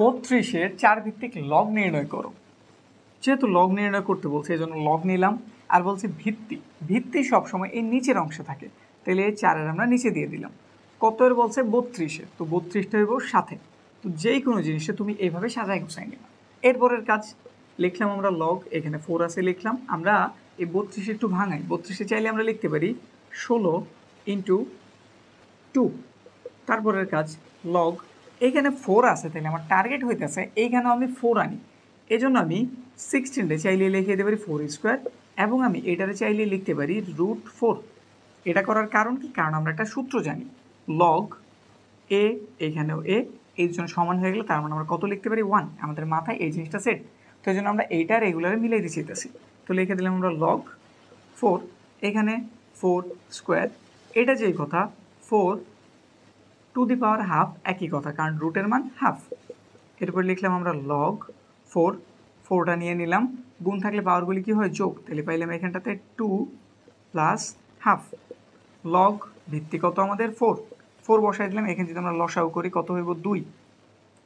32-এর 4 ভিত্তিক লগ নির্ণয় করো। যেহেতু লগ নির্ণয় করতে বলছে এই জন্য লগ নিলাম। আর বলছে ভিত্তি, ভিত্তি সবসময় এই নিচের অংশে থাকে, তাহলে এই 4-এর আমরা নিচে দিয়ে দিলাম। কত এর বলছে 32-এর, তো 32টা হইব সাথে। তো যেই কোনো জিনিসে তুমি এইভাবে সাজায় গুছাই নিবা। এরপরের কাজ লিখলাম আমরা লগ, এখানে 4 আছে লিখলাম। আমরা এই 32 একটু ভাঙাই, 32-এ চাইলে আমরা লিখতে পারি 16 ইন্টু 2। তারপরের কাজ লগ, এইখানে 4 আছে, তাহলে আমার টার্গেট হইতেছে এইখানেও আমি 4 আনি। এই জন্য আমি 16 চাইলে লিখে দিতে পারি 4² এবং আমি এটারে চাইলে লিখতে পারি √4। এটা করার কারণ কি? কারণ আমরা একটা সূত্র জানি, লগ এ, এইখানেও এ, এই জন্য সমান হয়ে গেলে তার মানে আমরা কত লিখতে পারি 1। আমাদের মাথায় এই জিনিসটা সেট, তো এই জন্য আমরা এইটা রেগুলারে মিলাই দিতে চাইতেছি। তো লিখে দিলাম আমরা লগ 4, এখানে 4², এটা যেই কথা 4^½ একই কথা, কারণ রুটের মান হাফ। এরপর লিখলাম আমরা লগ 4, 4টা নিয়ে নিলাম, গুণ থাকলে পাওয়ারগুলি কি হয় যোগ, তাহলে পাইলাম এখানটাতে 2 + হাফ। লগ ভিত্তি কত আমাদের 4, 4 বসাই দিলাম। এখানে যদি আমরা লসাও করি কত হইব 2,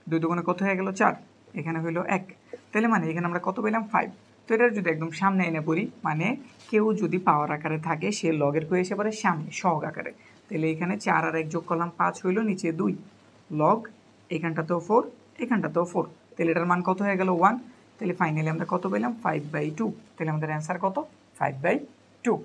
2 দুগুণে কত হয়ে গেল 4, এখানে হইল 1, তাহলে মানে এখানে আমরা কত পেলাম 5। তো এটার যদি একদম সামনে এনে পড়ি, মানে কেউ যদি পাওয়ার আকারে থাকে সে লগের কয়ে এসে পারে সামনে সহগ আকারে, তাহলে এখানে 4 আর 1 যোগ করলাম 5 হইল, নিচে 2 লগ, এখানটাতেও 4, এখানটাতেও 4, তাহলে এটার মান কত হয়ে গেল 1। তাহলে ফাইনালি আমরা কত পেলাম 5/2, তাহলে আমাদের অ্যান্সার কত 5/2।